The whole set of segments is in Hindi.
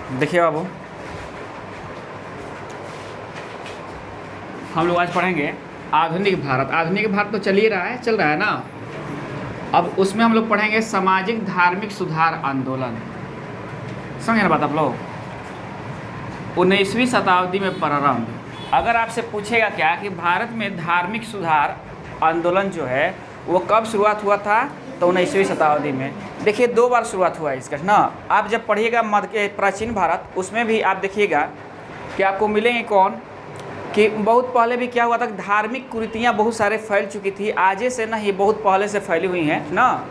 देखिए बाबू, हम लोग आज पढ़ेंगे आधुनिक भारत। आधुनिक भारत तो चल ही रहा है, चल रहा है ना। अब उसमें हम लोग पढ़ेंगे सामाजिक धार्मिक सुधार आंदोलन। समझे ना बात आप लोग? 19वीं शताब्दी में प्रारंभ। अगर आपसे पूछेगा क्या कि भारत में धार्मिक सुधार आंदोलन जो है वो कब शुरुआत हुआ था, तो 19वीं शताब्दी में। देखिए 2 बार शुरुआत हुआ है इसका ना। आप जब पढ़िएगा मध्य प्राचीन भारत, उसमें भी आप देखिएगा कि आपको मिलेंगे कौन कि बहुत पहले भी क्या हुआ था, धार्मिक कुरीतियाँ बहुत सारे फैल चुकी थी। आजे से ना, ये बहुत पहले से फैली हुई हैं ना।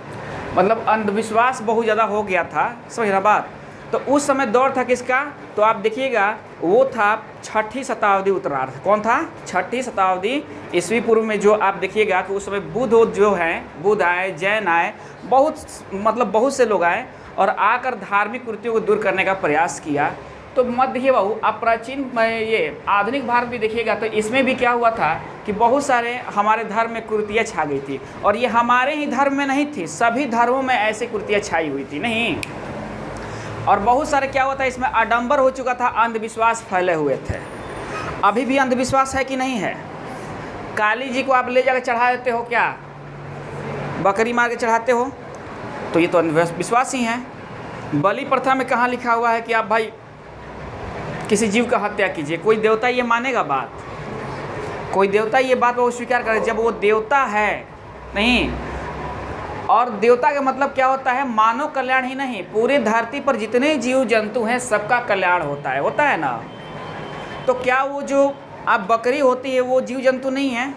मतलब अंधविश्वास बहुत ज़्यादा हो गया था, समझ रहा बात। तो उस समय दौर था किसका, तो आप देखिएगा वो था 6ठी शताब्दी उत्तरार्ध। कौन था? 6ठी शताब्दी ईस्वी पूर्व में। जो आप देखिएगा कि उस समय बुद्ध जो हैं, बुद्ध आए, जैन आए, बहुत से लोग आए और आकर धार्मिक कुरीतियों को दूर करने का प्रयास किया। तो मत देखिए बाबू, आप प्राचीन ये आधुनिक भारत भी देखिएगा तो इसमें भी क्या हुआ था कि बहुत सारे हमारे धर्म में कुरीतियाँ छा गई थी। और ये हमारे ही धर्म में नहीं थी, सभी धर्मों में ऐसी कुरीतियाँ छाई हुई थी नहीं। और बहुत सारे क्या हुआ था, इसमें आडंबर हो चुका था, अंधविश्वास फैले हुए थे। अभी भी अंधविश्वास है कि नहीं है? काली जी को आप ले जाकर चढ़ा देते हो क्या? बकरी मार के चढ़ाते हो, तो ये तो अंधविश्वास ही है। बलि प्रथा में कहाँ लिखा हुआ है कि आप भाई किसी जीव का हत्या कीजिए? कोई देवता ये मानेगा बात? कोई देवता ये बात वो स्वीकार करे जब वो देवता है? नहीं। और देवता का मतलब क्या होता है? मानव कल्याण ही नहीं, पूरी धरती पर जितने जीव जंतु हैं सबका कल्याण होता है ना। तो क्या वो जो आप बकरी होती है वो जीव जंतु नहीं है?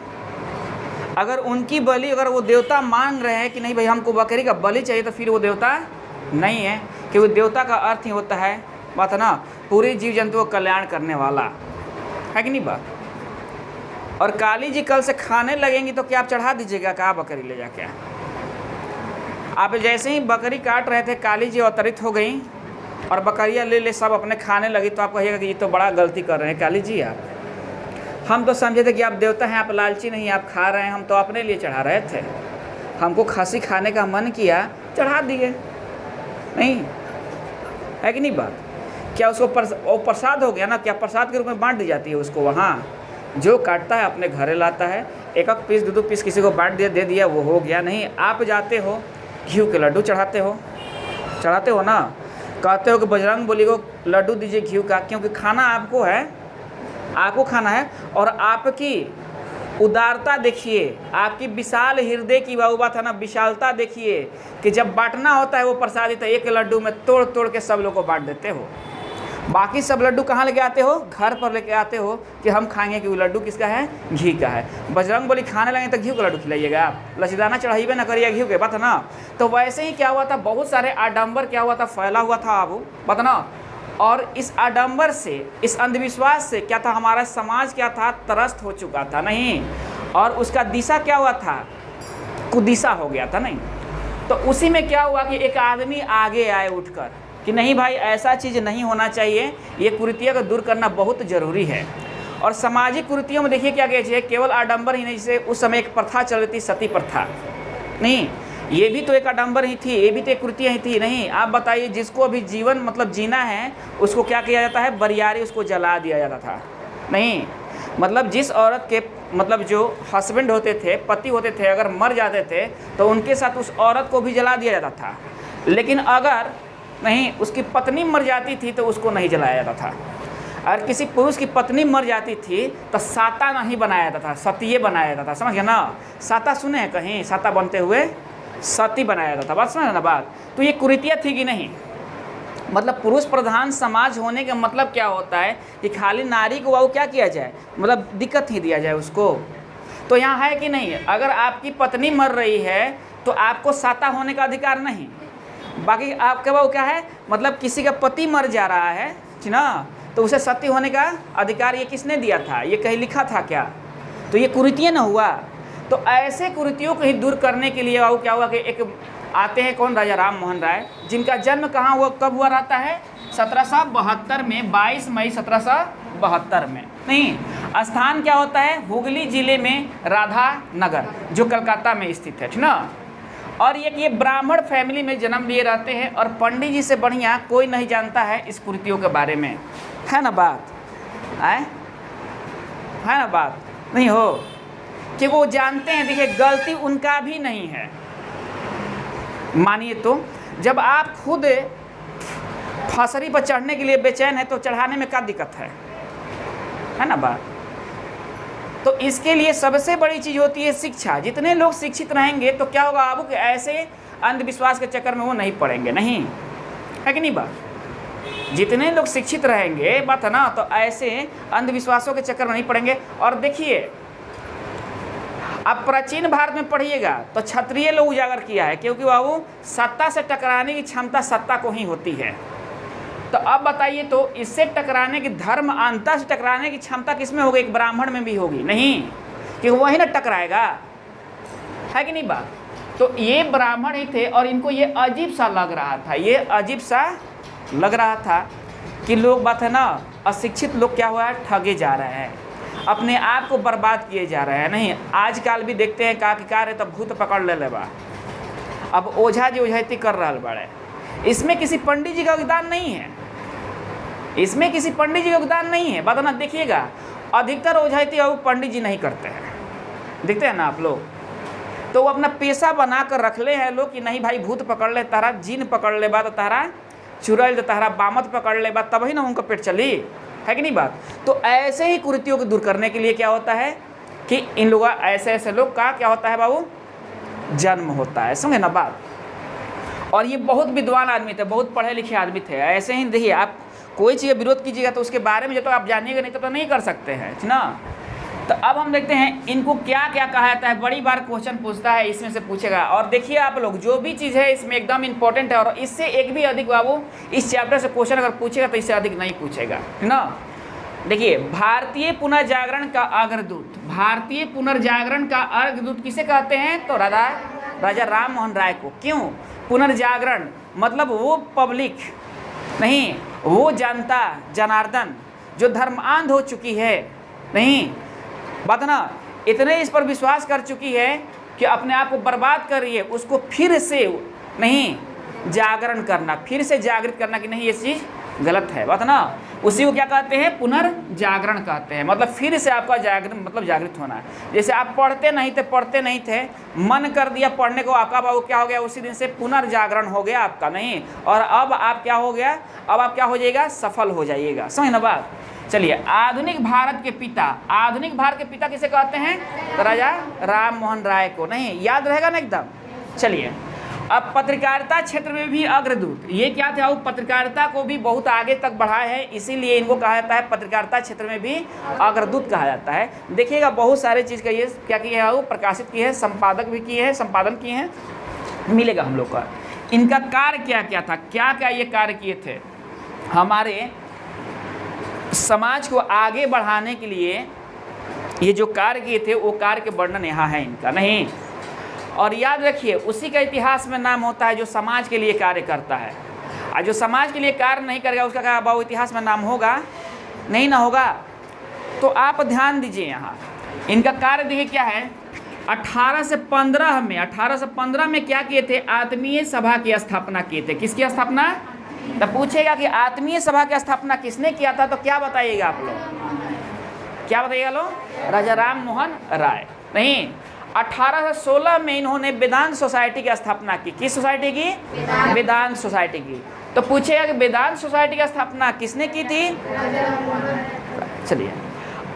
अगर उनकी बलि, अगर वो देवता मांग रहे हैं कि नहीं भाई हमको बकरी का बलि चाहिए, तो फिर वो देवता नहीं है। कि वो देवता का अर्थ ही होता है बात है ना, पूरे जीव जंतुओं का कल्याण करने वाला है कि नहीं बात। और काली जी कल से खाने लगेंगी तो क्या आप चढ़ा दीजिएगा क्या बकरी ले जाके? आप जैसे ही बकरी काट रहे थे, काली जी अवतरित हो गई और बकरियाँ ले सब अपने खाने लगी, तो आप कहिएगा कि ये तो बड़ा गलती कर रहे हैं काली जी आप। हम तो समझे थे कि आप देवता हैं, आप लालची नहीं, आप खा रहे हैं, हम तो अपने लिए चढ़ा रहे थे। हमको खस्सी खाने का मन किया, चढ़ा दिए, नहीं है कि नहीं बात। क्या उसको प्रसाद हो गया ना? क्या प्रसाद के रूप में बांट दी जाती है उसको? वहाँ जो काटता है अपने घरे लाता है, एक पीस 2 पीस किसी को बांट दिया, दे दिया, वो हो गया। नहीं, आप जाते हो घी के लड्डू चढ़ाते हो ना। कहते हो कि बजरंगबली को लड्डू दीजिए घी का, क्योंकि खाना आपको है, आपको खाना है। और आपकी उदारता देखिए, आपकी विशाल हृदय की बात है ना, विशालता देखिए कि जब बांटना होता है वो प्रसादी तो एक लड्डू में तोड़ तोड़ के सब लोग को बांट देते हो। बाकी सब लड्डू कहाँ लेके आते हो? घर पर लेके आते हो कि हम खाएंगे, कि वो लड्डू किसका है? घी का है। बजरंगबली खाने लगे तो घी का लड्डू खिलाइएगा आप? लसीदाना चढ़ाइए ना करिए घी के, बात है ना। तो वैसे ही क्या हुआ था, बहुत सारे आडंबर क्या हुआ था, फैला हुआ था अब, बात ना। और इस आडंबर से, इस अंधविश्वास से क्या था, हमारा समाज क्या था, त्रस्त हो चुका था नहीं। और उसका दिशा क्या हुआ था, कुदिशा हो गया था नहीं। तो उसी में क्या हुआ कि एक आदमी आगे आए उठकर कि नहीं भाई ऐसा चीज़ नहीं होना चाहिए, ये कुरीतियों को दूर करना बहुत ज़रूरी है। और सामाजिक कुरीतियों में देखिए क्या कहते हैं, केवल आडंबर ही नहीं, जैसे उस समय एक प्रथा चल रही थी, सती प्रथा नहीं, ये भी तो एक आडंबर ही थी, ये भी तो एक कुरीतियाँ ही थी नहीं। आप बताइए, जिसको अभी जीवन मतलब जीना है उसको क्या किया जाता है, बरियारी उसको जला दिया जाता था नहीं। मतलब जिस औरत के मतलब जो हस्बैंड होते थे, पति होते थे, अगर मर जाते थे तो उनके साथ उस औरत को भी जला दिया जाता था। लेकिन अगर नहीं उसकी पत्नी मर जाती थी तो उसको नहीं जलाया जाता था। अगर किसी पुरुष की पत्नी मर जाती थी तो साता नहीं बनाया जाता था, सतीये बनाया जाता था। समझ गया ना? साता सुने हैं कहीं? साता बनते हुए सती बनाया जाता था, बात समझ ना बात। तो ये कुरीतियाँ थी कि नहीं? मतलब पुरुष प्रधान समाज होने का मतलब क्या होता है कि खाली नारी को वो क्या किया जाए, मतलब दिक्कत ही दिया जाए उसको। तो यहाँ है कि नहीं, अगर आपकी पत्नी मर रही है तो आपको साता होने का अधिकार नहीं। बाकी आपके वो क्या है, मतलब किसी का पति मर जा रहा है ना, तो उसे सती होने का अधिकार ये किसने दिया था? ये कहीं लिखा था क्या? तो ये कुरीतियाँ न हुआ। तो ऐसे कुरीतियों को ही दूर करने के लिए वो क्या हुआ कि एक आते हैं कौन, राजा राम मोहन राय, जिनका जन्म कहाँ हुआ, कब हुआ रहता है? 1772 में, 22 मई 1772 में नहीं। स्थान क्या होता है? हुगली जिले में राधा नगर, जो कलकत्ता में स्थित है ना। और ये ब्राह्मण फैमिली में जन्म लिए रहते हैं और पंडित जी से बढ़िया कोई नहीं जानता है इस कुरीतियों के बारे में, है ना बात, है ना बात, नहीं हो कि वो जानते हैं। देखिए गलती उनका भी नहीं है, मानिए तो जब आप खुद फसरी पर चढ़ने के लिए बेचैन है तो चढ़ाने में क्या दिक्कत है ना बात। तो इसके लिए सबसे बड़ी चीज़ होती है शिक्षा। जितने लोग शिक्षित रहेंगे तो क्या होगा बाबू कि ऐसे अंधविश्वास के चक्कर में वो नहीं पड़ेंगे, नहीं है कि नहीं बात। जितने लोग शिक्षित रहेंगे बात है ना, तो ऐसे अंधविश्वासों के चक्कर में नहीं पड़ेंगे। और देखिए अब प्राचीन भारत में पढ़िएगा तो क्षत्रिय लोग उजागर किया है, क्योंकि बाबू सत्ता से टकराने की क्षमता सत्ता को ही होती है। तो अब बताइए तो इससे टकराने की, धर्म अंतर से टकराने की क्षमता किसमें होगी? एक ब्राह्मण में भी होगी, नहीं कि वही ना टकराएगा, है कि नहीं बात। तो ये ब्राह्मण ही थे और इनको ये अजीब सा लग रहा था, ये अजीब सा लग रहा था कि लोग बात है ना, अशिक्षित लोग क्या हुआ है, ठगे जा रहे हैं, अपने आप को बर्बाद किए जा रहे हैं। नहीं आजकल भी देखते हैं का रे तो भूत पकड़ ले बा, अब ओझा जी ओझाइती कर रहा बड़े। इसमें किसी पंडित जी का योगदान नहीं है, इसमें किसी पंडित जी का योगदान नहीं है। बात ना देखिएगा अधिकतर ओझाइती अब पंडित जी नहीं करते हैं, देखते हैं ना आप लोग। तो वो अपना पेशा बना कर रख ले हैं लोग कि नहीं भाई भूत पकड़ ले, तारा जीन पकड़ ले बा, तो तारा चुड़ैल, तो तारा बामत पकड़ ले बा, तभी ना उनका पेट चली, है कि नहीं बात। तो ऐसे ही कुरीतियों को दूर करने के लिए क्या होता है कि इन लोग ऐसे ऐसे लोग का क्या होता है बाबू, जन्म होता है, समझे ना बात। और ये बहुत विद्वान आदमी थे, बहुत पढ़े लिखे आदमी थे। ऐसे ही देखिए आप कोई चीज़ विरोध कीजिएगा तो उसके बारे में जब तक आप जानिएगा नहीं तो नहीं कर सकते हैं, है ना। तो अब हम देखते हैं इनको क्या क्या कहा जाता है। बड़ी बार क्वेश्चन पूछता है, इसमें से पूछेगा। और देखिए आप लोग जो भी चीज़ है इसमें एकदम इंपॉर्टेंट है, और इससे एक भी अधिक बाबू इस चैप्टर से क्वेश्चन अगर पूछेगा तो इससे अधिक नहीं पूछेगा, है ना। देखिए भारतीय पुनर्जागरण का अग्रदूत, भारतीय पुनर्जागरण का अग्रदूत किसे कहते हैं? तो राजा राम मोहन राय को। क्यों पुनर्जागरण? मतलब वो पब्लिक नहीं, वो जनता जनार्दन जो धर्मांध हो चुकी है, नहीं बात ना, इतने इस पर विश्वास कर चुकी है कि अपने आप को बर्बाद कर रही है, उसको फिर से नहीं जागरण करना, फिर से जागृत करना कि नहीं ये चीज़ गलत है, बात ना। उसी को क्या कहते हैं? पुनर्जागरण कहते हैं। मतलब फिर से आपका जागृत, मतलब जागृत होना है। जैसे आप पढ़ते नहीं थे, मन कर दिया पढ़ने को, आपका बाबू क्या हो गया, उसी दिन से पुनर्जागरण हो गया आपका, नहीं। और अब आप क्या हो गया, अब आप क्या हो जाइएगा, सफल हो जाइएगा, समझ ना बात। चलिए आधुनिक भारत के पिता, आधुनिक भारत के पिता किसे कहते हैं? तो राजा राम मोहन राय को, नहीं याद रहेगा ना एकदम। चलिए अब पत्रकारिता क्षेत्र में भी अग्रदूत, ये क्या थे? वो पत्रकारिता को भी बहुत आगे तक बढ़ाए हैं, इसीलिए इनको कहा जाता है पत्रकारिता क्षेत्र में भी अग्रदूत कहा जाता है। देखिएगा बहुत सारे चीज़ का ये क्या किए हैं, वो प्रकाशित किए हैं, संपादक भी किए हैं, संपादन किए हैं, मिलेगा हम लोग का। इनका कार्य क्या क्या था, क्या क्या ये कार्य किए थे हमारे समाज को आगे बढ़ाने के लिए। ये जो कार्य किए थे वो कार्य के वर्णन यहाँ है इनका, नहीं। और याद रखिए उसी का इतिहास में नाम होता है जो समाज के लिए कार्य करता है, और जो समाज के लिए कार्य नहीं करेगा उसका क्या बाबू इतिहास में नाम होगा? नहीं ना होगा। तो आप ध्यान दीजिए यहाँ इनका कार्य देखिए क्या है। 1815 में क्या किए थे? आत्मीय सभा की स्थापना किए थे। किसकी स्थापना? तो पूछेगा कि आत्मीय सभा की स्थापना किसने किया था, तो क्या बताइएगा आप लोग, क्या बताइएगा लोग? राजा राम मोहन राय, नहीं। 1816 में इन्होंने वेदांत सोसाइटी की स्थापना की। किस सोसाइटी की? वेदांत सोसाइटी की। तो पूछेगा कि वेदांत सोसाइटी की स्थापना किसने की थी? चलिए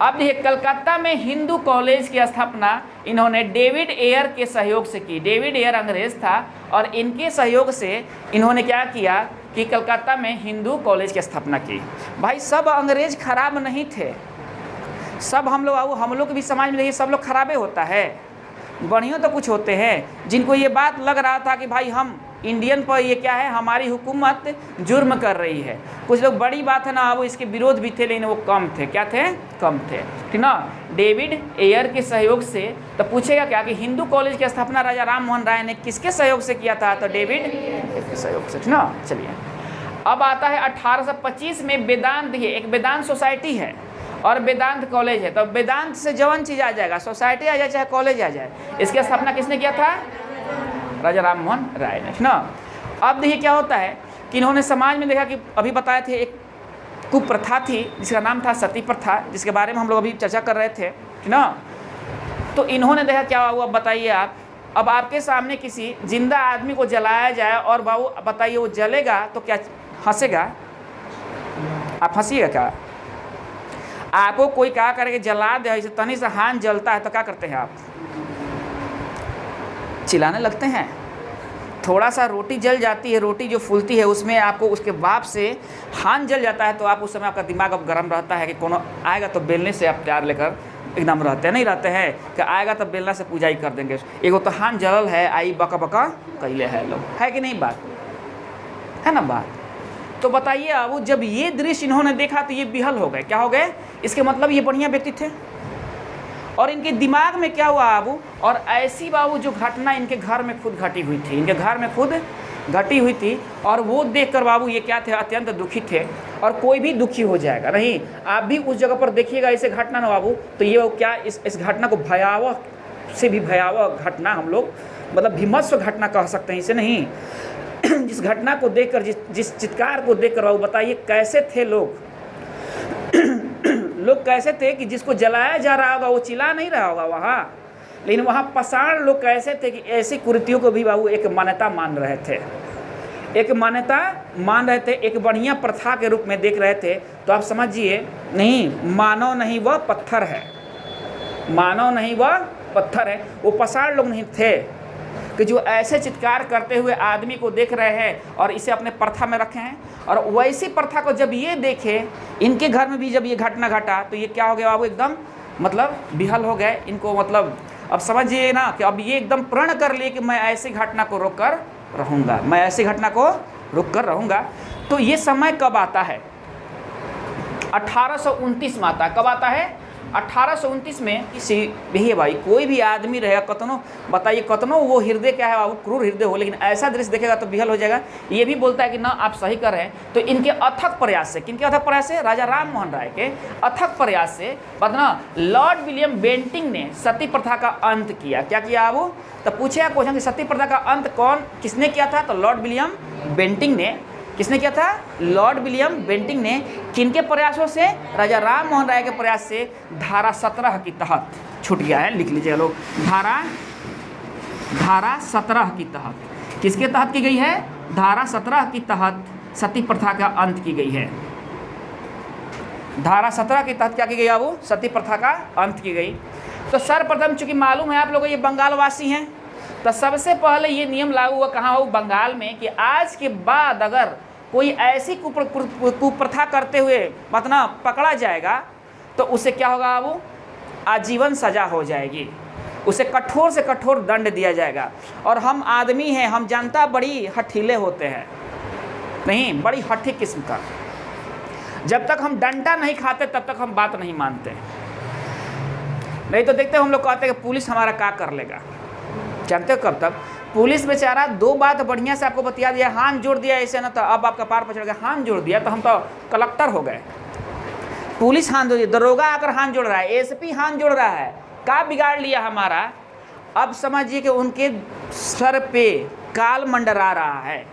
अब देखिए कलकत्ता में हिंदू कॉलेज की स्थापना इन्होंने डेविड एयर के सहयोग से की। डेविड एयर अंग्रेज था और इनके सहयोग से इन्होंने क्या किया कि कलकत्ता में हिंदू कॉलेज की स्थापना की। भाई सब अंग्रेज खराब नहीं थे, सब हम लोग भी समाज में देखिए सब लोग खराबे होता है, बढ़िया तो कुछ होते हैं जिनको ये बात लग रहा था कि भाई हम इंडियन पर ये क्या है, हमारी हुकूमत जुर्म कर रही है। कुछ लोग बड़ी बात है ना वो इसके विरोध भी थे, लेकिन वो कम थे। क्या थे? कम थे, ठीक ना। डेविड एयर के सहयोग से। तो पूछेगा क्या कि हिंदू कॉलेज की स्थापना राजा राम मोहन राय ने किसके सहयोग से किया था? तो डेविड एयर के सहयोग से, ठीक ना। चलिए अब आता है 1825 में वेदांत, देखिए एक वेदांत सोसाइटी है और वेदांत कॉलेज है। तो वेदांत से जवन चीज़ आ जाएगा, सोसाइटी आ जाए चाहे कॉलेज आ जाए। इसकी स्थापना किसने किया था? राजा राम मोहन राय ने, ना। अब देखिए क्या होता है कि इन्होंने समाज में देखा कि अभी बताए थे एक कुप्रथा थी जिसका नाम था सती प्रथा, जिसके बारे में हम लोग अभी चर्चा कर रहे थे, ना। तो इन्होंने देखा क्या हुआ, बताइए आप। अब आपके सामने किसी जिंदा आदमी को जलाया जाए और बाबू बताइए वो जलेगा तो क्या हंसेगा? आप हंसीएगा क्या? आपको कोई क्या करेगा, जला दे, ऐसे तनी से हाथ जलता है तो क्या करते हैं आप? चिल्लाने लगते हैं। थोड़ा सा रोटी जल जाती है, रोटी जो फूलती है उसमें आपको उसके बाप से हाथ जल जाता है तो आप उस समय आपका दिमाग अब गर्म रहता है कि कौन आएगा तो बेलने से आप प्यार लेकर एकदम रहते हैं, नहीं रहते हैं कि आएगा तो बेलना से पूजा ही कर देंगे। एगो तो हाथ जलल है, आई बका बका कैले है लोग, है कि नहीं? बात है ना बात। तो बताइए अब जब ये दृश्य इन्होंने देखा तो ये बिहल हो गए। क्या हो गए? इसके मतलब ये बढ़िया व्यक्ति थे और इनके दिमाग में क्या हुआ बाबू, और ऐसी बाबू जो घटना इनके घर में खुद घटी हुई थी, इनके घर में खुद घटी हुई थी, और वो देखकर बाबू ये क्या थे, अत्यंत दुखी थे। और कोई भी दुखी हो जाएगा, नहीं आप भी उस जगह पर देखिएगा ऐसे घटना ना बाबू, तो ये क्या इस घटना को भयावह से भी भयावह घटना हम लोग मतलब भीभत्स घटना कह सकते हैं इसे, नहीं। जिस घटना को देखकर, जिस चित्कार को देखकर बाबू बताइए कैसे थे लोग लोग कैसे थे कि जिसको जलाया जा रहा होगा वो चिल्ला नहीं रहा होगा वहाँ, लेकिन वहाँ पाषाण लोग कैसे थे कि ऐसी कुरीतियों को भी बाबू एक मान्यता मान रहे थे, एक मान्यता मान रहे थे, एक बढ़िया प्रथा के रूप में देख रहे थे। तो आप समझिए, नहीं मानव नहीं वह पत्थर है, मानव नहीं वह पत्थर है। वो पाषाण लोग नहीं थे कि जो ऐसे चित्कार करते हुए आदमी को देख रहे हैं और इसे अपने प्रथा में रखे हैं। और वैसी प्रथा को जब ये देखे, इनके घर में भी जब ये घटना घटा तो ये क्या हो गया बाबू, एकदम मतलब बिहल हो गए इनको। मतलब अब समझिए ना कि अब ये एकदम प्रण कर लिए कि मैं ऐसी घटना को रोक कर रहूँगा, मैं ऐसी घटना को रुक कर रहूँगा। तो ये समय कब आता है? 1829 में आता है। कब आता है? 1829 में। किसी भी भाई कोई भी आदमी रहेगा, कतनो बताइए कतनो वो हृदय क्या है बाबू, क्रूर हृदय हो, लेकिन ऐसा दृश्य देखेगा तो बिहल हो जाएगा। ये भी बोलता है कि ना आप सही कर रहे हैं। तो इनके अथक प्रयास से, किनके अथक प्रयास से? राजा राम मोहन राय के अथक प्रयास से ना लॉर्ड विलियम बेंटिंक ने सती प्रथा का अंत किया। क्या किया बाबू? तो पूछे क्वेश्चन कि सती प्रथा का अंत किसने किया था? तो लॉर्ड विलियम बेंटिंक ने। किसने किया था? लॉर्ड विलियम बेंटिंक ने। किनके प्रयासों से? राजा राम मोहन राय के प्रयास से। धारा 17 के तहत, छूट गया है, लिख लीजिएगा लोग, धारा 17 की तहत। किसके तहत की गई है? धारा 17 की तहत सती प्रथा का अंत की गई है। धारा 17 के तहत क्या की गई? वो सती प्रथा का अंत की गई। तो सर्वप्रथम चूंकि मालूम है आप लोगों को ये बंगाल वासी हैं, तो सबसे पहले ये नियम लागू हुआ कहाँ हो? बंगाल में, कि आज के बाद अगर कोई ऐसी कुप्रथा करते हुए मतलब पकड़ा जाएगा तो उसे क्या होगा? वो आजीवन सजा हो जाएगी, उसे कठोर से कठोर दंड दिया जाएगा। और हम आदमी हैं, हम जनता बड़ी हठीले होते हैं, नहीं बड़ी हठी किस्म का। जब तक हम डंडा नहीं खाते तब तक हम बात नहीं मानते, नहीं तो देखते हम लोग कहते हैं कि पुलिस हमारा क्या कर लेगा। जानते हो कब तक? पुलिस बेचारा दो बात बढ़िया से आपको बतिया दिया, हाथ जोड़ दिया ऐसे ना, तो अब आपका पार पचड़ गया, हाथ जोड़ दिया तो हम तो कलेक्टर हो गए। पुलिस हाथ जोड़ दी, दरोगा आकर हाथ जोड़ रहा है, एसपी हाथ जोड़ रहा है, क्या बिगाड़ लिया हमारा? अब समझिए कि उनके सर पे काल मंडरा रहा है।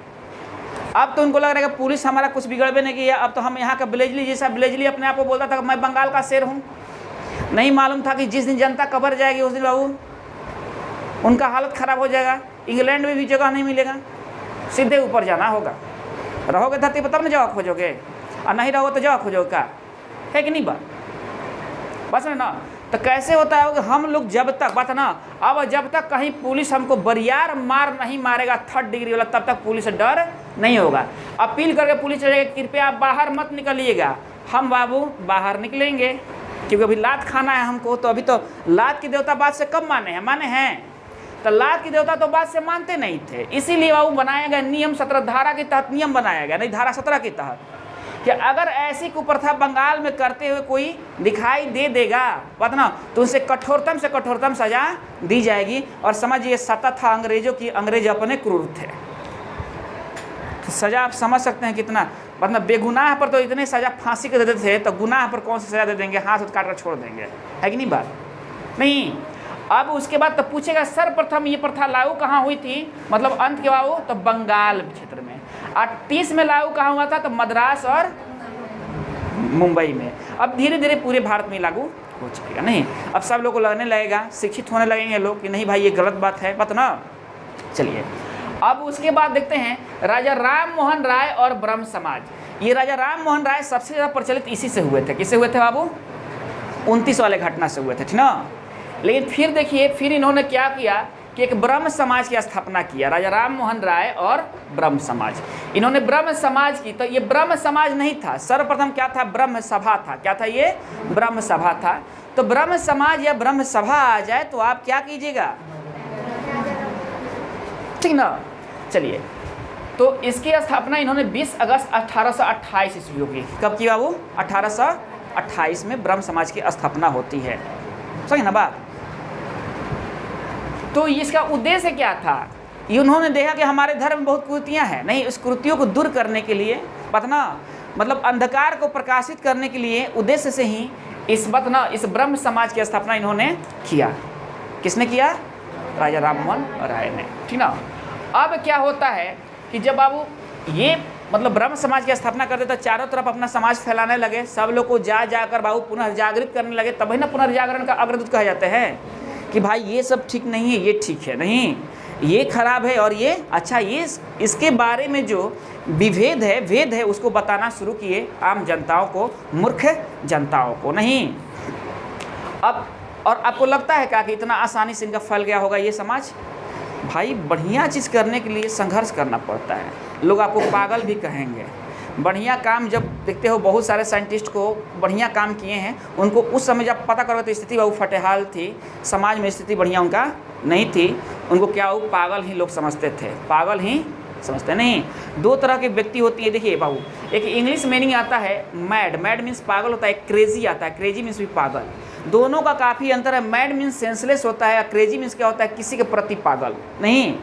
अब तो उनको लग रहा है कि पुलिस हमारा कुछ बिगड़बे नहीं किया। अब तो हम यहाँ का ब्लेजली जैसा, ब्लेजली अपने आप को बोलता था कि मैं बंगाल का शेर हूँ। नहीं मालूम था कि जिस दिन जनता कबर जाएगी उस दिन बाबू उनका हालत ख़राब हो जाएगा। इंग्लैंड में भी जगह नहीं मिलेगा, सीधे ऊपर जाना होगा। रहोगे धरती पर तब ना जगह खोजोगे, और नहीं रहोगे तो जगह खोजोगे। क्या है कि नहीं बात? बस ना। तो कैसे होता है कि हम लोग जब तक बात ना, अब जब तक कहीं पुलिस हमको बरियार मार नहीं मारेगा 3rd डिग्री वाला, तब तक पुलिस से डर नहीं होगा। अपील करके पुलिस चलेगा कृपया आप बाहर मत निकलिएगा। हम बाबू बाहर निकलेंगे, क्योंकि अभी लात खाना है हमको। तो अभी तो लात की देवता बात से कब माने हैं? माने हैं। तो लात की देवता तो बात से मानते नहीं थे, इसीलिए बाबू बनाया गया नियम 17 धारा के तहत नियम बनाया गया, नहीं धारा 17 के तहत, कि अगर ऐसी कुप्रथा बंगाल में करते हुए कोई दिखाई दे देगा बात ना, तो उनसे कठोरतम से कठोरतम सजा दी जाएगी। और समझिए सत्ता था अंग्रेजों की, अंग्रेज अपने क्रूर थे। तो सजा आप समझ सकते हैं कितना, मतलब बेगुनाह पर तो इतने सजा फांसी के देते थे, तो गुनाह पर कौन सी सजा दे देंगे? हाथ काट कर छोड़ देंगे, है कि नहीं बात? नहीं। अब उसके बाद तो पूछेगा सर्वप्रथम ये प्रथा लागू कहाँ हुई थी, मतलब अंत के बाबू तो बंगाल क्षेत्र में। 38 में लागू कहाँ हुआ था, तो मद्रास और मुंबई में। अब धीरे धीरे पूरे भारत में लागू हो चुकेगा। नहीं, अब सब लोग को लगने लगेगा, शिक्षित होने लगेंगे लोग कि नहीं भाई ये गलत बात है, बात ना। चलिए अब उसके बाद देखते हैं राजा राम मोहन राय और ब्रह्म समाज। ये राजा राम मोहन राय सबसे ज़्यादा प्रचलित इसी से हुए थे। किससे हुए थे बाबू? 29 वाले घटना से हुए थे, ठीक ना। लेकिन फिर देखिए, फिर इन्होंने क्या किया कि एक ब्रह्म समाज की स्थापना किया, राजा राम मोहन राय और ब्रह्म समाज। इन्होंने ब्रह्म समाज की, तो ये ब्रह्म समाज नहीं था, सर्वप्रथम क्या था, ब्रह्म सभा था। क्या था ये? ब्रह्म सभा था। तो ब्रह्म समाज या ब्रह्म सभा आ जाए तो आप क्या कीजिएगा, ठीक ना। चलिए, तो इसकी स्थापना इन्होंने 20 अगस्त 1828 ईस्वी को की। कब की बाबू? 1828 में ब्रह्म समाज की स्थापना होती है, समझे ना बात। तो इसका उद्देश्य क्या था? ये उन्होंने देखा कि हमारे धर्म में बहुत कुरीतियाँ हैं, नहीं उस कुरीतियों को दूर करने के लिए, पतना मतलब अंधकार को प्रकाशित करने के लिए उद्देश्य से ही इस इस ब्रह्म समाज की स्थापना इन्होंने किया। किसने किया? राजा राम मोहन राय ने, ठीक ना। अब क्या होता है कि जब बाबू ये मतलब ब्रह्म समाज की स्थापना करते तो चारों तरफ अपना समाज फैलाने लगे, सब लोग को जाकर बाबू पुनर्जागृत करने लगे, तभी ना पुनर्जागरण का अग्रदूत कहे जाते हैं कि भाई ये सब ठीक नहीं है, ये ठीक है, नहीं ये खराब है और ये अच्छा, ये इसके बारे में जो विभेद है, भेद है, उसको बताना शुरू किए आम जनताओं को, मूर्ख जनताओं को। नहीं अब और आपको लगता है क्या कि इतना आसानी से इनका फैल गया होगा ये समाज? भाई बढ़िया चीज़ करने के लिए संघर्ष करना पड़ता है। लोग आपको पागल भी कहेंगे। बढ़िया काम जब देखते हो, बहुत सारे साइंटिस्ट को बढ़िया काम किए हैं, उनको उस समय जब पता करो तो स्थिति बहुत फटेहाल थी, समाज में स्थिति बढ़िया उनका नहीं थी, उनको क्या वो पागल ही लोग समझते थे, पागल ही समझते नहीं। दो तरह के व्यक्ति होती है, देखिए बाबू, एक इंग्लिश मीनिंग आता है मैड, मैड मीन्स पागल होता है, क्रेजी आता है, क्रेजी मीन्स भी पागल। दोनों का काफ़ी अंतर है। मैड मीन्स सेंसलेस होता है, क्रेजी मीन्स क्या होता है, किसी के प्रति पागल। नहीं,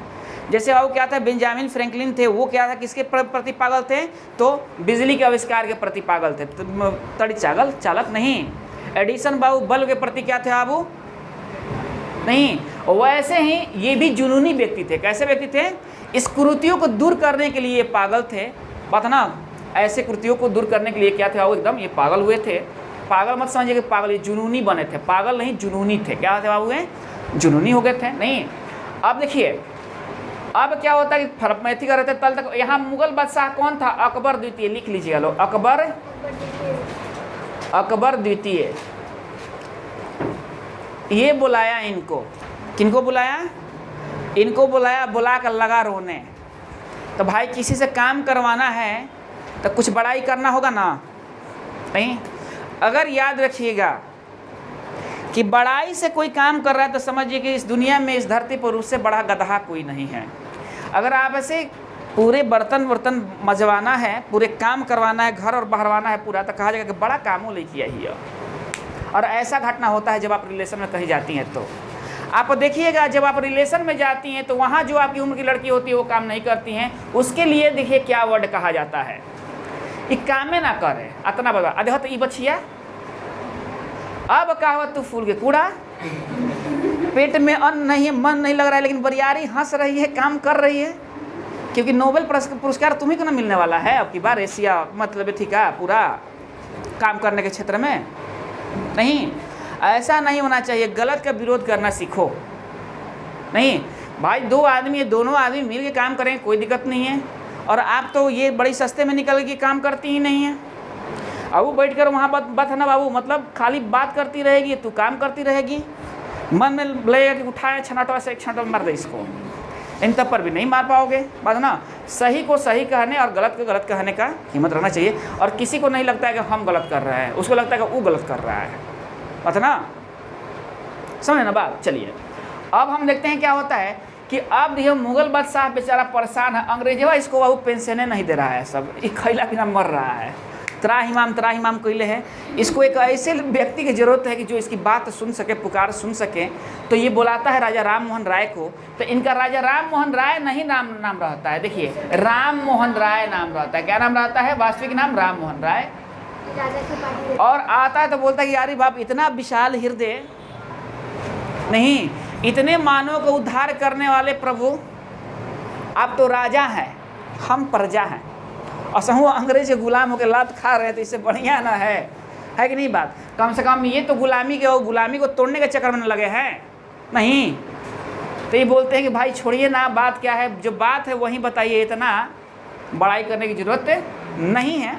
जैसे वो क्या था, बेंजामिन फ्रैंकलिन थे, वो क्या था, किसके प्रति पागल थे, तो बिजली के आविष्कार के प्रति पागल थे, तड़ी चालक नहीं। एडिसन बाबू बल्ब के प्रति क्या थे बाबू? नहीं। वैसे ही ये भी जुनूनी व्यक्ति थे। कैसे व्यक्ति थे? इस कुरीतियों को दूर करने के लिए पागल थे, बात ना। ऐसे कुरीतियों को दूर करने के लिए क्या थे बाबू, एकदम ये पागल हुए थे। पागल मत समझिए कि पागल, ये जुनूनी बने थे, पागल नहीं जुनूनी थे। क्या थे बाबू? जुनूनी हो गए थे। नहीं, अब देखिए अब क्या होता है कि फरमैथी कर रहे थे तल तक। यहाँ मुगल बादशाह कौन था? अकबर द्वितीय, लिख लीजिएगा लोग, अकबर द्वितीय। ये बुलाया इनको, किनको बुलाया? इनको बुलाया, बुला कर लगा रोने। तो भाई किसी से काम करवाना है तो कुछ बड़ाई करना होगा ना, नहीं? अगर याद रखिएगा कि बड़ाई से कोई काम कर रहा है तो समझिए कि इस दुनिया में, इस धरती पर उससे बड़ा गधा कोई नहीं है। अगर आप ऐसे पूरे बर्तन मजवाना है, पूरे काम करवाना है, घर और बहरवाना है पूरा, तो कहा जाएगा कि बड़ा काम वो लेके आई है। और ऐसा घटना होता है जब आप रिलेशन में कहीं जाती हैं तो आप देखिएगा, जब आप रिलेशन में जाती हैं तो वहाँ जो आपकी उम्र की लड़की होती है वो काम नहीं करती हैं, उसके लिए देखिए क्या वर्ड कहा जाता है, ये कामे ना करे अतना बड़ा अधे तो ई बछिया। अब कहावत, तू फूल के कूड़ा, पेट में अन्न नहीं है, मन नहीं लग रहा है, लेकिन बरियारी हंस रही है, काम कर रही है, क्योंकि नोबेल पुरस्कार तुम्ही को ना मिलने वाला है अब की बार, एशिया मतलब ठीक है पूरा काम करने के क्षेत्र में। नहीं, ऐसा नहीं होना चाहिए। गलत का विरोध करना सीखो। नहीं भाई, दो आदमी है, दोनों आदमी मिल के काम करें, कोई दिक्कत नहीं है। और आप तो ये बड़ी सस्ते में निकल के काम करती ही नहीं है। अब वो बैठ कर वहाँ बात है ना बाबू, मतलब खाली बात करती रहेगी, तू काम करती रहेगी, मन में लगेगा कि उठाए छनाटवा से एक छनाटवा मार दे इसको, इन तब पर भी नहीं मार पाओगे, बात ना। सही को सही कहने और गलत को गलत कहने का हिम्मत रहना चाहिए। और किसी को नहीं लगता है कि हम गलत कर रहे हैं, उसको लगता है कि वो गलत कर रहा है, बात ना, समझे ना बात। चलिए अब हम देखते हैं क्या होता है कि अब ये मुगल बादशाह बेचारा परेशान है, अंग्रेजवा इसको बाबू पेंशने नहीं दे रहा है, सब ये खैला बिना मर रहा है, त्राहिमाम कोयले है। इसको एक ऐसे व्यक्ति की ज़रूरत है कि जो इसकी बात सुन सके, पुकार सुन सके। तो ये बुलाता है राजा राम मोहन राय को। तो इनका राजा राम मोहन राय नहीं नाम रहता है, देखिए राम मोहन राय नाम रहता है। क्या नाम रहता है? वास्तविक नाम राम मोहन राय। और आता है तो बोलता है कि यारी बाप, इतना विशाल हृदय, नहीं, इतने मानव को उद्धार करने वाले प्रभु आप तो राजा हैं, हम प्रजा हैं, असहु अंग्रेज के गुलाम होकर लात खा रहे हैं, तो इससे बढ़िया ना है कि नहीं बात। कम से कम ये तो गुलामी को तोड़ने के चक्कर में न लगे हैं। नहीं, तो ये बोलते हैं कि भाई छोड़िए ना, बात क्या है, जो बात है वही बताइए, इतना बड़ाई करने की ज़रूरत नहीं है।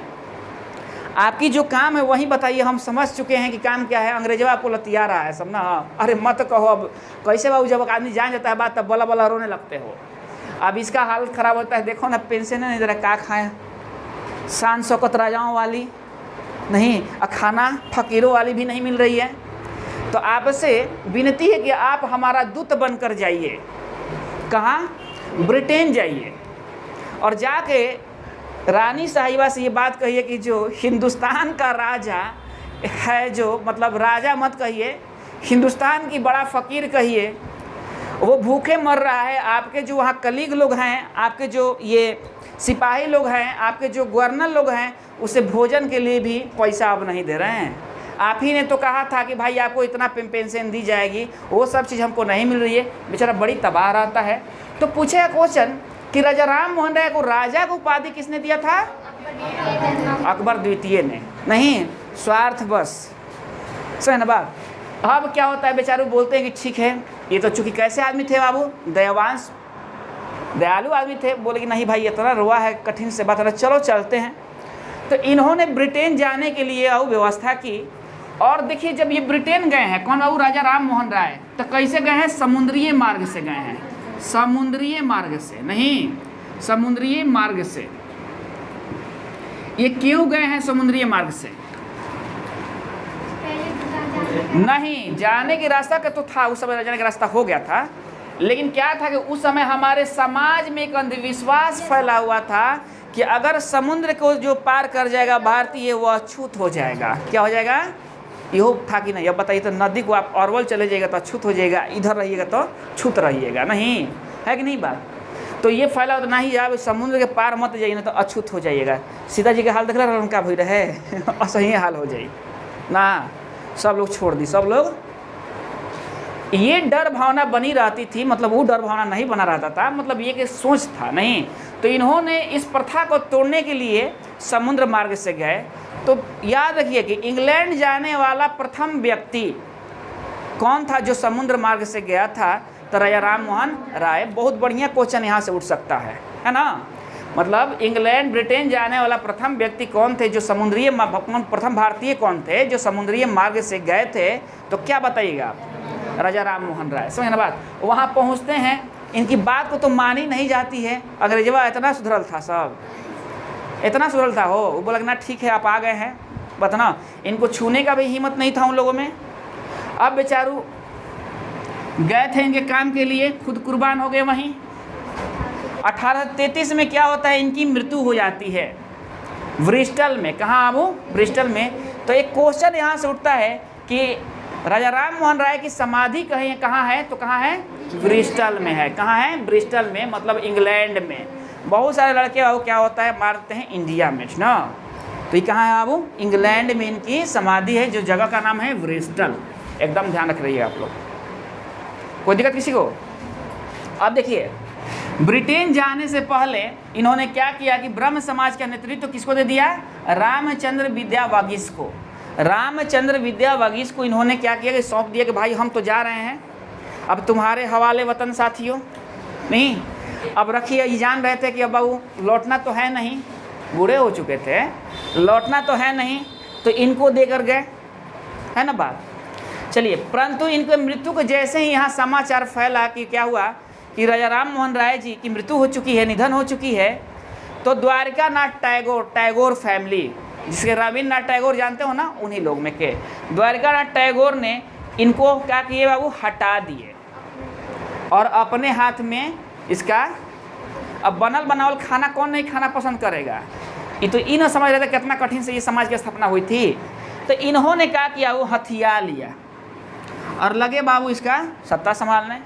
आपकी जो काम है वही बताइए, हम समझ चुके हैं कि काम क्या है। अंग्रेजवा आपको लतिया रहा है सब ना। अरे मत कहो, अब कैसे बाबू, जब आदमी जान जाता है बात तब बला बला रोने लगते हो। अब इसका हालत ख़राब होता है, देखो ना पेंशन नहीं दे रहा, क्या खाएँ, शान शौकत राजाओं वाली नहीं, खाना फकीरों वाली भी नहीं मिल रही है। तो आपसे विनती है कि आप हमारा दूत बनकर जाइए। कहाँ? ब्रिटेन जाइए और जाके रानी साहिबा से ये बात कहिए कि जो हिंदुस्तान का राजा है, जो मतलब राजा मत कहिए, हिंदुस्तान की बड़ा फ़कीर कहिए, वो भूखे मर रहा है। आपके जो वहाँ कलीग लोग हैं, आपके जो ये सिपाही लोग हैं, आपके जो गवर्नर लोग हैं, उसे भोजन के लिए भी पैसा आप नहीं दे रहे हैं। आप ही ने तो कहा था कि भाई आपको इतना पेंशन दी जाएगी, वो सब चीज़ हमको नहीं मिल रही है। बेचारा बड़ी तबाह रहता है। तो पूछेगा क्वेश्चन कि राजा राम मोहन राय को राजा को उपाधि किसने दिया था? अकबर द्वितीय ने। नहीं, स्वार्थ बस, सही ना बात। अब क्या होता है, बेचारे बोलते हैं कि ठीक है, ये तो चूँकि कैसे आदमी थे बाबू, दयावांश दयालु आदमी थे, बोले कि नहीं भाई इतना रुआ है, कठिन से बात है, चलो चलते हैं। तो इन्होंने ब्रिटेन जाने के लिए व्यवस्था की। और देखिए, जब ये ब्रिटेन गए हैं, कौन बाबू? राजा राम मोहन राय। तो कैसे गए हैं? समुद्रीय मार्ग से गए हैं। समुद्रीय मार्ग से नहीं, समुद्रीय मार्ग से। ये क्यों गए हैं समुद्रीय मार्ग से? नहीं, जाने के रास्ता का तो था, उस समय जाने का रास्ता हो गया था, लेकिन क्या था कि उस समय हमारे समाज में एक अंधविश्वास फैला हुआ था कि अगर समुद्र को जो पार कर जाएगा भारतीय, वो अछूत हो जाएगा। क्या हो जाएगा? यो था कि नहीं? अब बताइए, तो नदी को आप अरवल चले जाइएगा तो अछूत हो जाएगा, इधर रहिएगा तो छूत रहिएगा, नहीं है कि नहीं बात। तो ये फैला तो नहीं, आप समुद्र के पार मत जाइए ना तो अछूत हो जाइएगा। सीता जी के हाल देख रहे, उनका भई रहे असही हाल हो जाए ना, सब लोग छोड़ दी, सब लोग। ये डर भावना बनी रहती थी, मतलब वो डर भावना नहीं बना रहता था, मतलब ये कि सोच था नहीं। तो इन्होंने इस प्रथा को तोड़ने के लिए समुद्र मार्ग से गए। तो याद रखिए कि इंग्लैंड जाने वाला प्रथम व्यक्ति कौन था जो समुद्र मार्ग से गया था? तो राजा राम मोहन राय। बहुत बढ़िया क्वेश्चन यहाँ से उठ सकता है ना। मतलब इंग्लैंड ब्रिटेन जाने वाला प्रथम व्यक्ति कौन थे जो समुद्रीय, प्रथम भारतीय कौन थे जो समुद्रीय मार्ग से गए थे? तो क्या बताइएगा आप? राजा राम मोहन राय। समझ ना बात। वहाँ पहुँचते हैं, इनकी बात को तो मानी नहीं जाती है। अंग्रेजवा इतना सुधरल था, सब इतना सुधरल था, वो बोला कि ना ठीक है आप आ गए हैं, बतना इनको छूने का भी हिम्मत नहीं था उन लोगों में। अब बेचारू गए थे इनके काम के लिए, खुद कुर्बान हो गए वहीं। 1833 में क्या होता है, इनकी मृत्यु हो जाती है ब्रिस्टल में। कहाँ वो? ब्रिस्टल में। तो एक क्वेश्चन यहाँ से उठता है कि राजा राम मोहन राय की समाधि कहाँ है? तो कहाँ है? ब्रिस्टल में है। कहाँ है? ब्रिस्टल में, मतलब इंग्लैंड में। बहुत सारे लड़के वो क्या होता है, मारते हैं इंडिया में ना। तो ये कहाँ है वो? इंग्लैंड में इनकी समाधि है, जो जगह का नाम है ब्रिस्टल। एकदम ध्यान रख रही है आप लोग, कोई दिक्कत किसी को? अब देखिए, ब्रिटेन जाने से पहले इन्होंने क्या किया कि ब्रह्म समाज का नेतृत्व किसको दे दिया? रामचंद्र विद्यावागीश को। रामचंद्र विद्यावागीश को इन्होंने क्या किया कि सौंप दिया कि भाई हम तो जा रहे हैं, अब तुम्हारे हवाले वतन साथियों। नहीं, अब रखिए, ये जान रहे थे कि अब बाबू लौटना तो है नहीं, बूढ़े हो चुके थे, लौटना तो है नहीं, तो इनको देकर गए, है ना बात। चलिए, परंतु इनके मृत्यु को जैसे ही यहाँ समाचार फैला कि क्या हुआ कि राजा राम मोहन राय जी की मृत्यु हो चुकी है, निधन हो चुकी है, तो द्वारिका नाथ टैगोर फैमिली, जिसके रविन्द्रनाथ टैगोर जानते हो ना, उन्हीं लोग में के द्वारिका नाथ टैगोर ने इनको क्या किए बाबू? हटा दिए और अपने हाथ में इसका, अब बनल बनावल खाना कौन नहीं खाना पसंद करेगा? ये तो इन समझ रहे थे कितना कठिन से ये समाज की स्थापना हुई थी। तो इन्होंने क्या किया, वो हथियार लिया और लगे बाबू इसका सत्ता संभालने।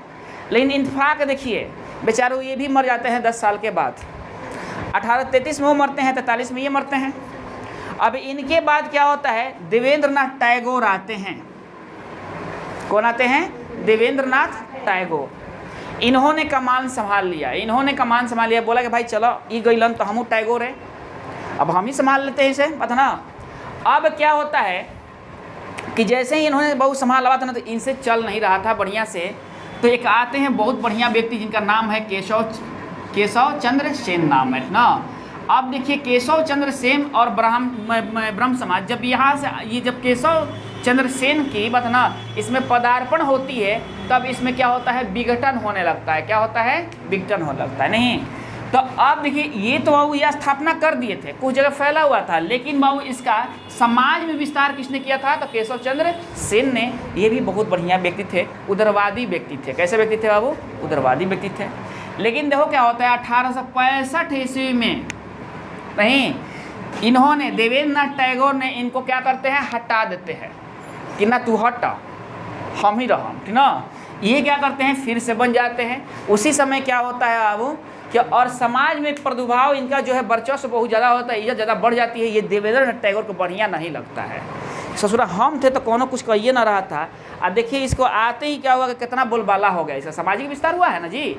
लेकिन इत्तेफाक देखिए, बेचारे ये भी मर जाते हैं 10 साल के बाद। 1833 में वो मरते हैं, 43 में ये मरते हैं। अब इनके बाद क्या होता है, देवेंद्र नाथ टैगोर आते हैं। कौन आते हैं? देवेंद्र नाथ टैगोर। इन्होंने कमान संभाल लिया, इन्होंने कमान संभाल लिया, बोला कि भाई चलो ये गईलन तो हमू टैगोर है, अब हम ही संभाल लेते हैं इसे, पता ना। अब क्या होता है कि जैसे ही इन्होंने बहुत संभाला था ना, तो इनसे चल नहीं रहा था बढ़िया से, तो एक आते हैं बहुत बढ़िया व्यक्ति जिनका नाम है केशव चंद्र सेन नाम है ना। अब देखिए केशव चंद्र सेन और ब्रह्म समाज, जब यहाँ से ये जब केशव चंद्र सेन की बात ना इसमें पदार्पण होती है, तब इसमें क्या होता है, विघटन होने लगता है। क्या होता है, विघटन होने लगता है। नहीं तो अब देखिए ये तो बाबू यह स्थापना कर दिए थे, कुछ जगह फैला हुआ था, लेकिन बाबू इसका समाज में विस्तार किसने किया था, तो केशव चंद्र सेन ने। ये भी बहुत बढ़िया व्यक्ति थे, उदारवादी व्यक्ति थे। कैसे व्यक्ति थे बाबू, उदारवादी व्यक्ति थे। लेकिन देखो क्या होता है 1865 ईस्वी में, नहीं इन्होंने देवेंद्र नाथ टैगोर ने इनको क्या करते हैं, हटा देते हैं कि ना तू हटा, हम ही रहा, ठीक ना। ये क्या करते हैं, फिर से बन जाते हैं। उसी समय क्या होता है बाबू कि और समाज में प्रादुर्भाव इनका जो है वर्चस्व बहुत ज़्यादा होता है, इज्जत ज़्यादा बढ़ जाती है। ये देवेंद्र नाथ टैगोर को बढ़िया नहीं लगता है। ससुरा हम थे तो कोनो कुछ कहिए ना रहा था, और देखिए इसको आते ही क्या हुआ कि कितना बोलबाला हो गया, इसका सामाजिक विस्तार हुआ है ना जी।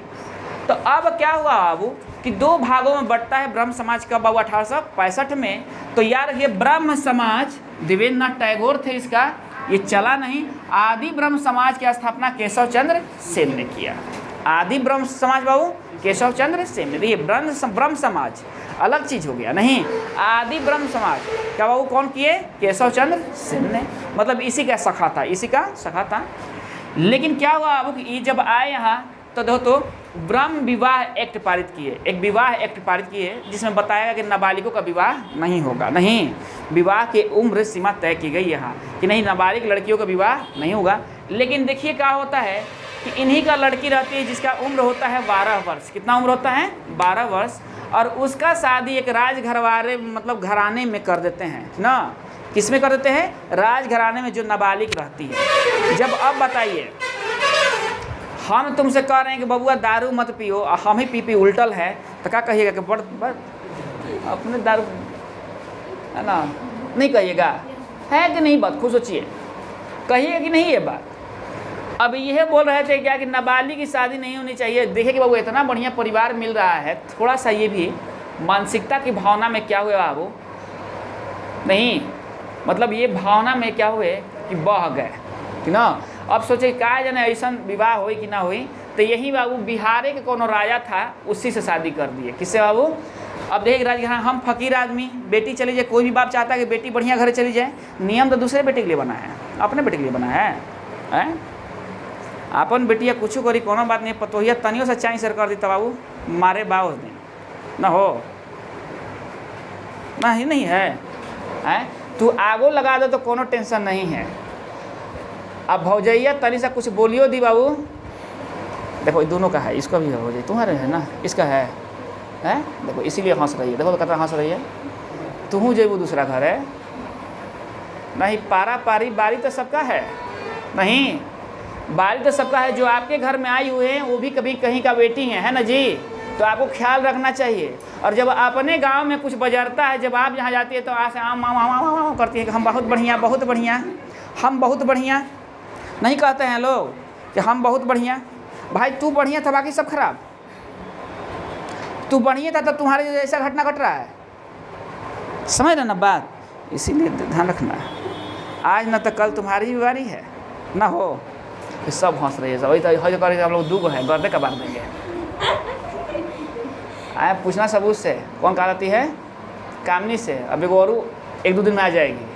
तो अब क्या हुआ बाबू कि दो भागों में बढ़ता है ब्रह्म समाज का बाबू 1865 में। तो यार ये ब्रह्म समाज देवेंद्र नाथ टैगोर थे इसका, ये चला नहीं। आदि ब्रह्म समाज की स्थापना केशव चंद्र सेन ने किया। आदि ब्रह्म समाज बाबू केशव चंद्र सेन ने। देखिए ब्रह्म समाज अलग चीज़ हो गया, नहीं आदि ब्रह्म समाज क्या बाबू कौन किए, केशव चंद्र सेन ने। मतलब इसी का सखा था, इसी का सखा था। लेकिन क्या हुआ बाबू कि जब आए यहाँ तो देखो तो ब्रह्म विवाह एक्ट पारित किए, एक विवाह एक्ट पारित किए जिसमें बताया गया कि नाबालिगों का विवाह नहीं होगा। नहीं, विवाह की उम्र सीमा तय की गई यहाँ कि नहीं नाबालिग लड़कियों का विवाह नहीं होगा। लेकिन देखिए क्या होता है कि इन्हीं का लड़की रहती है जिसका उम्र होता है 12 वर्ष। कितना उम्र होता है, 12 वर्ष। और उसका शादी एक राजघरवाले मतलब घराने में कर देते हैं ना। किस में कर देते हैं, राजघराने में जो नाबालिग रहती है। जब अब बताइए हम तुमसे कह रहे हैं कि बबुआ दारू मत पियो, हम ही पी उल्टल है, तो क्या कहिएगा कि बड़ अपने दारू है ना, नहीं कहिएगा, है कि नहीं। बात खुद सोचिए, कहिएगा कि नहीं ये बात। अब यह बोल रहे थे क्या कि नाबालिग की शादी नहीं होनी चाहिए। देखिए कि बाबू इतना बढ़िया परिवार मिल रहा है, थोड़ा सा ये भी मानसिकता की भावना में क्या हुआ बाबू, नहीं मतलब ये भावना में क्या हुए कि बह गए, कि ना। अब सोचे क्या जाने ऐसा विवाह हो कि ना हुई, तो यही बाबू बिहार के कोनो राजा था उसी से शादी कर दिए। किससे बाबू, अब देखिए राजघराना, हम फकीर आदमी, बेटी चली जाए, कोई भी बाप चाहता है कि बेटी बढ़िया घर चली जाए। नियम तो दूसरे बेटे के लिए बना है, अपने बेटे के लिए बना है। अपन बेटिया कुछ करी कोनो बात नहीं, पतोहिया तनियों से चाई सर कर दी तब बाबू मारे बा उस दिन ना हो ना ही नहीं है। तू आगो लगा दो तो कोनो टेंशन नहीं है। अब भौजैया तनी सा कुछ बोलियो दी बाबू, देखो दोनों का है, इसका भी है भौजैया, तुम्हारे है ना, इसका है देखो इसीलिए हंस रही है, देखो कितना हंस रही है। तू जेबू दूसरा घर है नहीं, पारा पारी बारी तो सबका है, नहीं बारी तो सबका है। जो आपके घर में आई हुए हैं वो भी कभी कहीं का बेटी है ना जी, तो आपको ख्याल रखना चाहिए। और जब अपने गांव में कुछ बजरता है, जब आप यहाँ जाती है तो आज आम आम आम आम करती है कि हम बहुत बढ़िया बहुत बढ़िया, हम बहुत बढ़िया नहीं कहते हैं लोग कि हम बहुत बढ़िया। भाई तू बढ़िया था बाकी सब खराब, तू बढ़िया था तो तुम्हारे जैसा घटना घट रहा है, समझ रहे ना बात। इसीलिए ध्यान रखना है, आज न तो कल तुम्हारी भी बारी है ना हो। तो सब हंस रही है, सब वही तो करेंगे हम लोग, दू गो है गर्दे का बार देंगे। आए पूछना सबूत से, कौन कहा जाती है, कामनी से। अब एक और 1-2 दिन में आ जाएगी,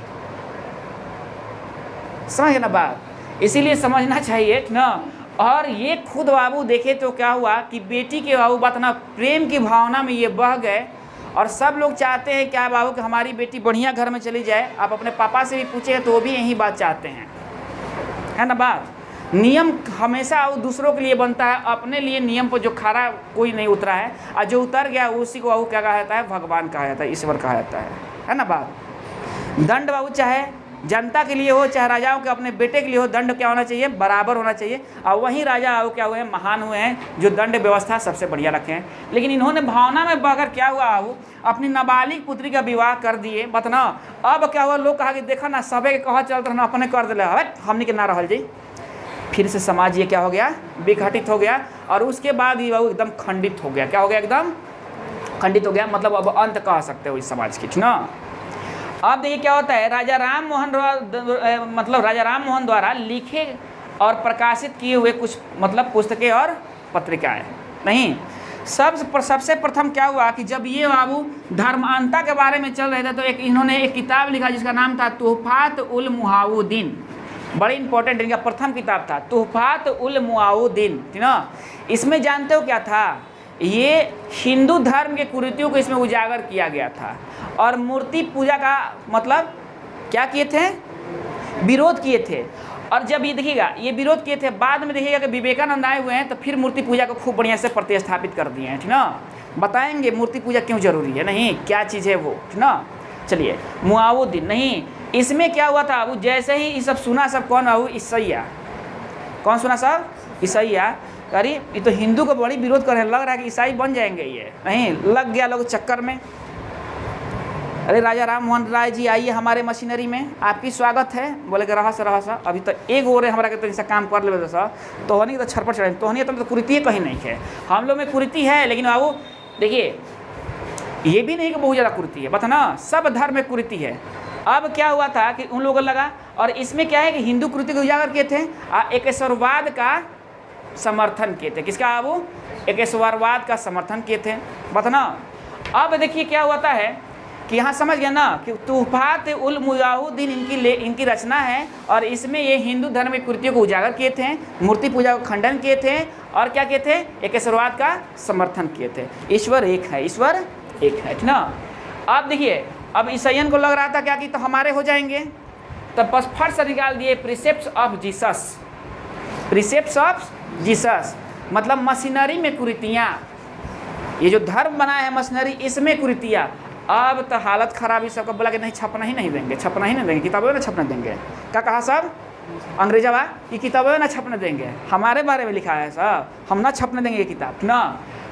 समझ ना बात। इसीलिए समझना चाहिए ना। और ये खुद बाबू देखे तो क्या हुआ कि बेटी के बाबू बात ना प्रेम की भावना में ये बह गए। और सब लोग चाहते हैं क्या बाबू कि हमारी बेटी बढ़िया घर में चली जाए। आप अपने पापा से भी पूछे तो वो भी यही बात चाहते हैं, है ना बात। नियम हमेशा दूसरों के लिए बनता है, अपने लिए नियम पर जो खरा कोई नहीं उतरा है, और जो उतर गया उसी को बाबू क्या कहा जाता है, भगवान कहा जाता है, ईश्वर कहा जाता है ना बात। दंड बाबू चाहे जनता के लिए हो चाहे राजाओं के अपने बेटे के लिए हो, दंड क्या होना चाहिए, बराबर होना चाहिए। और वही राजा बाबू क्या हुए हैं, महान हुए हैं जो दंड व्यवस्था सबसे बढ़िया रखे हैं। लेकिन इन्होंने भावना में बहकर क्या हुआ बाबू, अपनी नाबालिग पुत्री का विवाह कर दिए। बतना अब क्या हुआ, लोग कहा कि देखा ना सबे के कहा चलते रहना अपने कर दिले, हमने के ना रहल जी। फिर से समाज ये क्या हो गया, विघटित हो गया, और उसके बाद ये बाबू एकदम खंडित हो गया। क्या हो गया, एकदम खंडित हो गया, मतलब अब अंत कह सकते हो इस समाज की, ना। अब देखिए क्या होता है, राजा राम मोहन द्वारा लिखे और प्रकाशित किए हुए कुछ मतलब पुस्तकें और पत्रिकाएं, नहीं, सबसे प्रथम क्या हुआ कि जब ये बाबू धर्मांता के बारे में चल रहे थे तो इन्होंने एक किताब लिखा जिसका नाम था तुहफात उल मुआवुद्दीन। बड़ी इंपॉर्टेंट इनका प्रथम किताब था तुहफात उल मुआवुद्दीन, ठीक ना। इसमें जानते हो क्या था, ये हिंदू धर्म के कुरीतियों को इसमें उजागर किया गया था और मूर्ति पूजा का मतलब क्या किए थे, विरोध किए थे। और जब ये देखिएगा ये विरोध किए थे, बाद में देखिएगा कि विवेकानंद आए हुए हैं तो फिर मूर्ति पूजा को खूब बढ़िया से प्रतिस्थापित कर दिए हैं, ठीक ना। बताएंगे मूर्ति पूजा क्यों जरूरी है, नहीं क्या चीज़ है वो, ठीक ना। चलिए मुआवुद्दीन, नहीं, इसमें क्या हुआ था, वो जैसे ही ये सब सुना, सब कौन बाबू, ईसैया, कौन सुना सब, ईसैया। अरे ये तो हिंदू को बड़ी विरोध कर रहे हैं, लग रहा है कि ईसाई बन जाएंगे, ये नहीं, लग गया लोग चक्कर में। अरे राजा राम मोहन राय जी आइए हमारे मशीनरी में, आपकी स्वागत है। बोले कि रहा सा अभी तो एक और हमारा के तो काम कर ले सर, तोहनी तो छरपट चढ़े, तोहनी तो कुरीति कहीं नहीं है, हम लोग में कुरीति है, लेकिन बाबू देखिए ये भी नहीं कि बहुत ज़्यादा कुरीति है, बता ना, सब धर्म में कुरीति है। अब क्या हुआ था कि उन लोगों को लगा, और इसमें क्या है कि हिंदू कुरीति को उजागर किए थे, एकेश्वरवाद का समर्थन किए थे। किसका बाबू, एकेश्वरवाद का समर्थन किए थे, बता ना। अब देखिए क्या हुआ है कि यहाँ समझ गया ना कि तुहफात उल मुआवुद्दीन इनकी रचना है, और इसमें ये हिंदू धर्म की कुरीतियों को उजागर किए थे, मूर्ति पूजा को खंडन किए थे, और क्या किए थे, एकेश्वरवाद का समर्थन किए थे। ईश्वर एक है, ईश्वर एक है, ठीक ना। अब देखिए अब ईसाइयन को लग रहा था क्या कि तो हमारे हो जाएंगे, तब बस फट से निकाल दिए प्रिसेप्ट्स ऑफ जीसस, प्रिसेप्ट्स ऑफ जीसस, मतलब मशीनरी में कुरीतियाँ, ये जो धर्म बना है मशीनरी, इसमें कुरीतियाँ। अब तो हालत खराब, ही सबको बोला कि नहीं छपना ही नहीं देंगे, छपना ही नहीं देंगे, किताबें ना छपने देंगे। क्या कहा सब अंग्रेजवा कि किताबें ना छपने देंगे, हमारे बारे में लिखा है साहब, हम ना छपने देंगे ये किताब ना।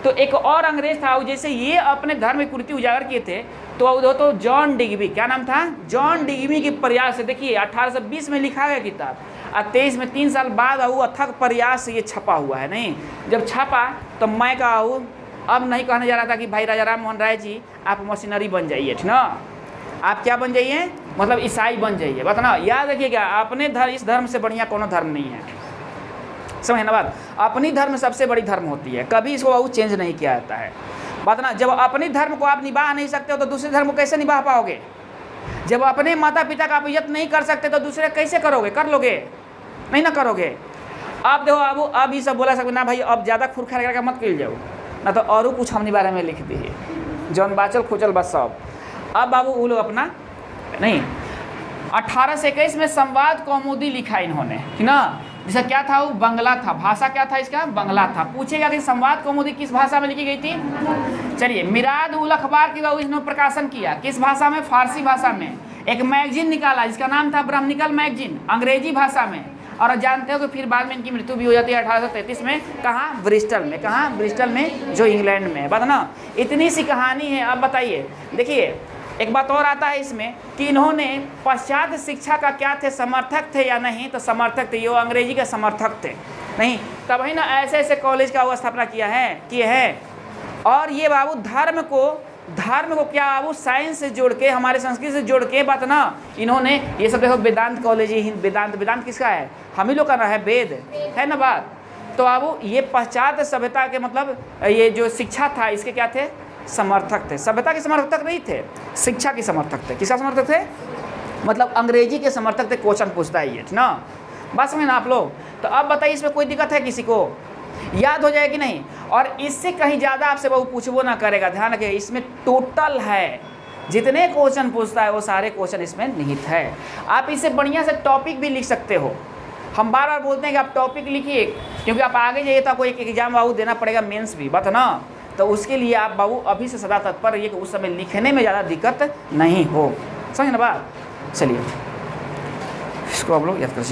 तो एक और अंग्रेज था, जैसे ये अपने धर्म की कुरीति उजागर किए थे, तो जॉन डिग्बी, क्या नाम था, जॉन डिग्बी के प्रयास से, देखिए 1820 में लिखा गया किताब, और 23 में 3 साल बाद वो अथक प्रयास से ये छपा हुआ है। नहीं, जब छपा तो मैं कहा अब नहीं कहने जा रहा था कि भाई राजा राम मोहन राय जी आप मशीनरी बन जाइए, ठीक ना, आप क्या बन जाइए, मतलब ईसाई बन जाइए, बताना। याद रखिएगा अपने इस धर्म से बढ़िया कोनो धर्म नहीं है, समझे ना बात। अपनी धर्म सबसे बड़ी धर्म होती है, कभी इसको वो चेंज नहीं किया जाता है, बताना। जब अपनी धर्म को आप निभा नहीं सकते हो तो दूसरे धर्म को कैसे निभा पाओगे। जब अपने माता पिता का आप इज्जत नहीं कर सकते तो दूसरे कैसे करोगे, कर लोगे, नहीं ना करोगे। अब देखो बाबू, अब ये सब बोला सकते ना भाई, अब ज़्यादा खुरखा करके मत किल जाओ ना, तो और कुछ हमने बारे में लिख दी है, जौन बाचल खोचल बस सब। अब बाबू वो लोग अपना नहीं, 1821 में संवाद कौमुदी लिखा इन्होंने, ठीक ना, जिसका क्या था, वो बंगला था, भाषा क्या था इसका, बंगला था। पूछेगा कि संवाद कौमुदी किस भाषा में लिखी गई थी। चलिए मिराद उल अखबार की इन्होंने प्रकाशन किया, किस भाषा में, फारसी भाषा में। एक मैगजीन निकाला जिसका नाम था ब्राह्मणिकल मैगजीन, अंग्रेजी भाषा में। और जानते हो कि फिर बाद में इनकी मृत्यु भी हो जाती है 1833 में, कहाँ, ब्रिस्टल में, कहाँ, ब्रिस्टल में जो इंग्लैंड में है, बात ना। इतनी सी कहानी है। अब बताइए, देखिए एक बात और आता है इसमें कि इन्होंने पाश्चात्य शिक्षा का क्या थे, समर्थक थे या नहीं, तो समर्थक थे, ये अंग्रेजी के समर्थक थे, नहीं तब ही ना ऐसे ऐसे कॉलेज का स्थापना किया है। और ये बाबू धर्म को क्या बाबू साइंस से जोड़ के, हमारे संस्कृति से जोड़ के, बात ना, इन्होंने ये सब देखो वेदांत कॉलेज, वेदांत किसका है, हम ही लोग का ना है, वेद है ना बात। तो बाबू ये पाश्चात्य सभ्यता के मतलब ये जो शिक्षा था इसके क्या थे, समर्थक थे। सभ्यता के समर्थक नहीं थे, शिक्षा के समर्थक थे। किसका समर्थक थे, मतलब अंग्रेजी के समर्थक थे। क्वेश्चन पूछता है ये, ना, बात समझे ना आप लोग। तो अब बताइए इसमें कोई दिक्कत है किसी को, याद हो जाए कि नहीं। और इससे कहीं ज़्यादा आपसे वो पूछबो ना करेगा, ध्यान रखिए। इसमें टोटल है जितने क्वेश्चन पूछता है वो सारे क्वेश्चन इसमें निहित है। आप इसे बढ़िया से टॉपिक भी लिख सकते हो। हम बार बार बोलते हैं कि आप टॉपिक लिखिए, क्योंकि आप आगे जाइए तो आपको एक एग्जाम बाबू देना पड़ेगा, मेंस भी, बात ना। तो उसके लिए आप बाबू अभी से सदा तत्पर रहिए कि उस समय लिखने में ज़्यादा दिक्कत नहीं हो, समझ ना बात। चलिए इसको आप लोग याद कर